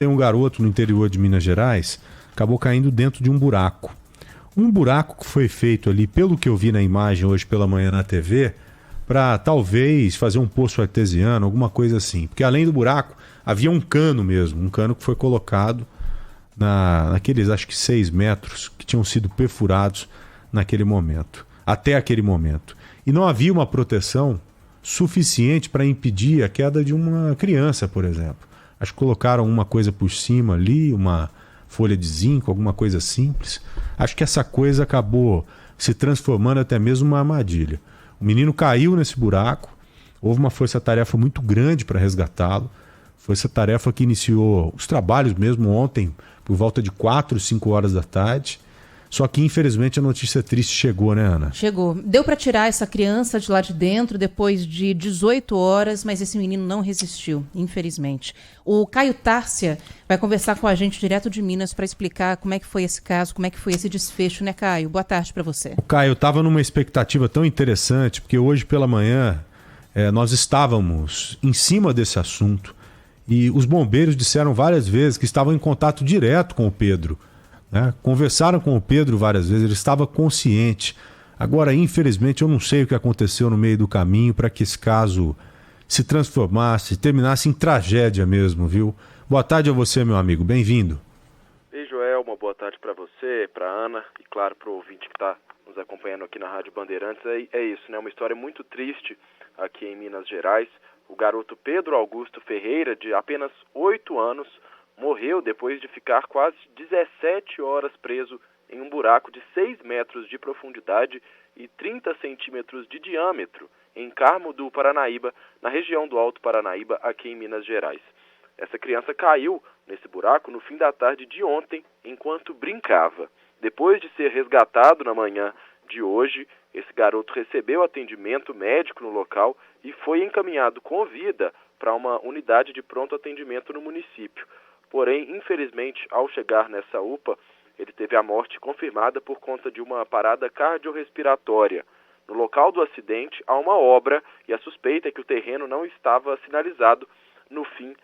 Tem um garoto no interior de Minas Gerais, acabou caindo dentro de um buraco. Um buraco que foi feito ali, pelo que eu vi na imagem hoje pela manhã na TV, para talvez fazer um poço artesiano, alguma coisa assim. Porque além do buraco, havia um cano mesmo, um cano que foi colocado naqueles, acho que 6 metros, que tinham sido perfurados naquele momento, até aquele momento. E não havia uma proteção suficiente para impedir a queda de uma criança, por exemplo. Acho que colocaram uma coisa por cima ali, uma folha de zinco, alguma coisa simples. Acho que essa coisa acabou se transformando até mesmo numa armadilha. O menino caiu nesse buraco, houve uma força-tarefa muito grande para resgatá-lo. Força-tarefa que iniciou os trabalhos mesmo ontem, por volta de 4, 5 horas da tarde. Só que, infelizmente, a notícia triste chegou, né, Ana? Chegou. Deu para tirar essa criança de lá de dentro depois de 18 horas, mas esse menino não resistiu, infelizmente. O Caio Tárcia vai conversar com a gente direto de Minas para explicar como é que foi esse caso, como é que foi esse desfecho, né, Caio? Boa tarde para você. Caio, eu estava numa expectativa tão interessante, porque hoje pela manhã nós estávamos em cima desse assunto e os bombeiros disseram várias vezes que estavam em contato direto com o Pedro. Conversaram com o Pedro várias vezes, ele estava consciente. Agora, infelizmente, eu não sei o que aconteceu no meio do caminho para que esse caso se transformasse, terminasse em tragédia mesmo, viu? Boa tarde a você, meu amigo, bem-vindo. Ei, Joel, uma boa tarde para você, para Ana e, claro, para o ouvinte que está nos acompanhando aqui na Rádio Bandeirantes. É isso, né? Uma história muito triste aqui em Minas Gerais. O garoto Pedro Augusto Ferreira, de apenas 8 anos, morreu depois de ficar quase 17 horas preso em um buraco de 6 metros de profundidade e 30 centímetros de diâmetro em Carmo do Paranaíba, na região do Alto Paranaíba, aqui em Minas Gerais. Essa criança caiu nesse buraco no fim da tarde de ontem, enquanto brincava. Depois de ser resgatado na manhã de hoje, esse garoto recebeu atendimento médico no local e foi encaminhado com vida para uma unidade de pronto atendimento no município. Porém, infelizmente, ao chegar nessa UPA, ele teve a morte confirmada por conta de uma parada cardiorrespiratória. No local do acidente, há uma obra e a suspeita é que o terreno não estava sinalizado no fim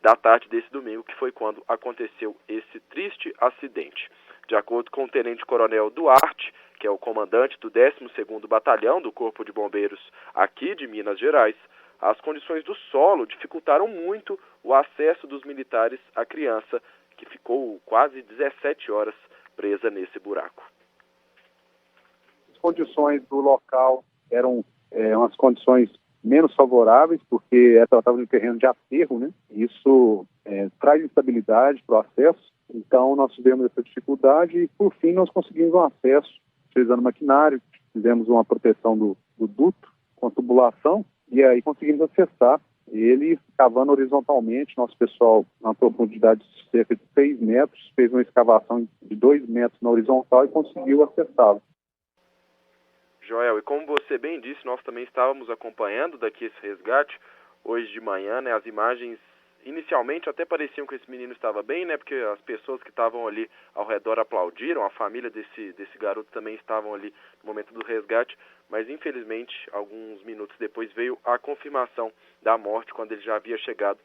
da tarde desse domingo, que foi quando aconteceu esse triste acidente. De acordo com o tenente-coronel Duarte, que é o comandante do 12º Batalhão do Corpo de Bombeiros aqui de Minas Gerais, as condições do solo dificultaram muito o acesso dos militares à criança, que ficou quase 17 horas presa nesse buraco. As condições do local eram umas condições menos favoráveis, porque ela estava no terreno de aterro, né? Isso traz instabilidade para o acesso. Então, nós tivemos essa dificuldade e, por fim, nós conseguimos um acesso, utilizando maquinário, fizemos uma proteção do duto com tubulação, e aí conseguimos acessar ele cavando horizontalmente. Nosso pessoal, na profundidade de cerca de 6 metros, fez uma escavação de 2 metros na horizontal e conseguiu acessá-lo. Joel, e como você bem disse, nós também estávamos acompanhando daqui esse resgate hoje de manhã, né? As imagens inicialmente até pareciam que esse menino estava bem, né? Porque as pessoas que estavam ali ao redor aplaudiram, a família desse garoto também estavam ali no momento do resgate, mas infelizmente alguns minutos depois veio a confirmação da morte quando ele já havia chegado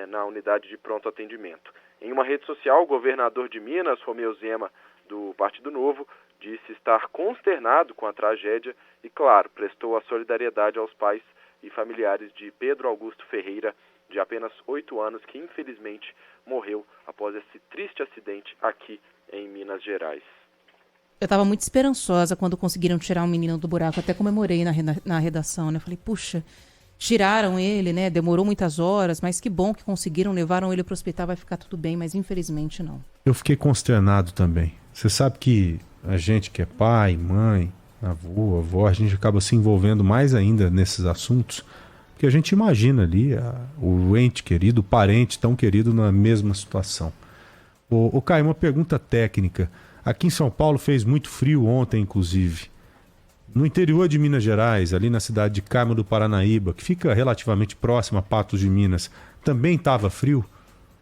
na unidade de pronto atendimento. Em uma rede social, o governador de Minas, Romeu Zema, do Partido Novo, disse estar consternado com a tragédia e, claro, prestou a solidariedade aos pais e familiares de Pedro Augusto Ferreira, de apenas 8 anos, que infelizmente morreu após esse triste acidente aqui em Minas Gerais. Eu estava muito esperançosa quando conseguiram tirar o menino do buraco, até comemorei na redação, né? Falei, puxa, tiraram ele, né? Demorou muitas horas, mas que bom que conseguiram, levaram ele para o hospital, vai ficar tudo bem, mas infelizmente não. Eu fiquei consternado também. Você sabe que a gente que é pai, mãe, avô, avó, a gente acaba se envolvendo mais ainda nesses assuntos, porque a gente imagina ali o ente querido, o parente tão querido na mesma situação. Ô Caio, uma pergunta técnica. Aqui em São Paulo fez muito frio ontem, inclusive. No interior de Minas Gerais, ali na cidade de Carmo do Paranaíba, que fica relativamente próximo a Patos de Minas, também estava frio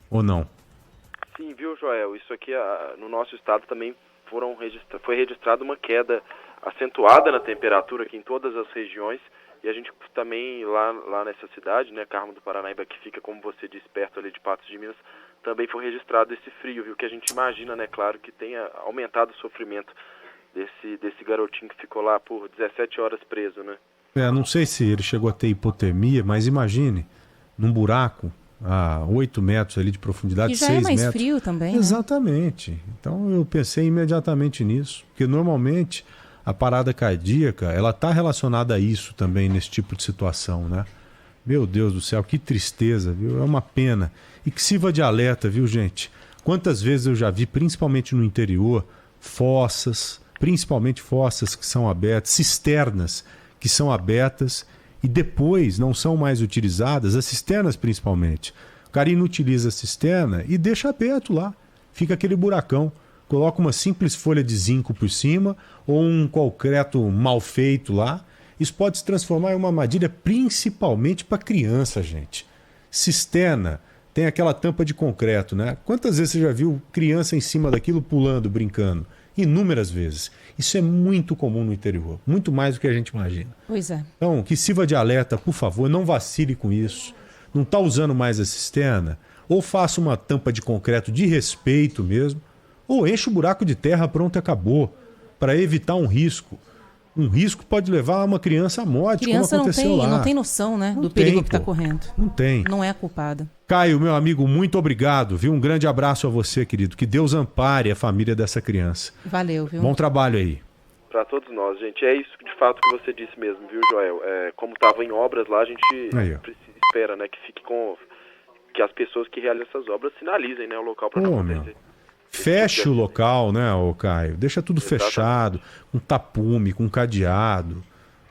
ou não? Sim, viu, Joel? Isso aqui no nosso estado também foi registrada uma queda acentuada na temperatura aqui em todas as regiões. E a gente também, lá nessa cidade, né, Carmo do Paranaíba, que fica, como você disse, perto ali de Patos de Minas, também foi registrado esse frio, viu? Que a gente imagina, né, claro, que tenha aumentado o sofrimento desse garotinho que ficou lá por 17 horas preso, né? Não sei se ele chegou a ter hipotermia, mas imagine, num buraco a 8 metros ali de profundidade, E já 6 é mais metros. frio também, né? Exatamente. Então eu pensei imediatamente nisso, porque normalmente a parada cardíaca, ela está relacionada a isso também, nesse tipo de situação, né? Meu Deus do céu, que tristeza, viu? É uma pena. E que sirva de alerta, viu, gente? Quantas vezes eu já vi, principalmente no interior, fossas, principalmente fossas que são abertas, cisternas que são abertas e depois não são mais utilizadas, as cisternas principalmente. O cara inutiliza a cisterna e deixa aberto lá. Fica aquele buracão. Coloca uma simples folha de zinco por cima ou um concreto mal feito lá. Isso pode se transformar em uma armadilha principalmente para criança, gente. Cisterna tem aquela tampa de concreto, né? Quantas vezes você já viu criança em cima daquilo pulando, brincando? Inúmeras vezes. Isso é muito comum no interior, muito mais do que a gente imagina. Pois é. Então, que sirva de alerta, por favor, não vacile com isso. Não está usando mais a cisterna? Ou faça uma tampa de concreto de respeito mesmo, ou enche o buraco de terra, pronto, acabou, para evitar um risco. Um risco pode levar uma criança à morte, Criança como aconteceu lá. não tem noção, né, Não do perigo tem, que está pô. correndo. Não tem. Não é a culpada. Caio, meu amigo, muito obrigado, viu? Um grande abraço a você, querido. Que Deus ampare a família dessa criança. Valeu, viu? Bom trabalho aí. Para todos nós, gente. É isso de fato que você disse mesmo, viu, Joel? Como estava em obras lá, a gente espera, né, que fique que as pessoas que realizam essas obras sinalizem, né, o local para não acontecer. Feche o local, né, ô Caio? Deixa tudo fechado, com tapume, com cadeado.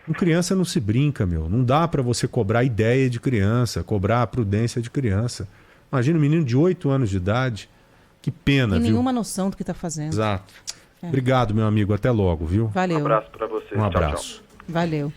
Com criança não se brinca, meu. Não dá para você cobrar ideia de criança, cobrar a prudência de criança. Imagina um menino de 8 anos de idade. Que pena, Tem viu? nenhuma noção do que está fazendo. Exato. Obrigado, meu amigo. Até logo, viu? Valeu. Um abraço para vocês. Um abraço. Valeu.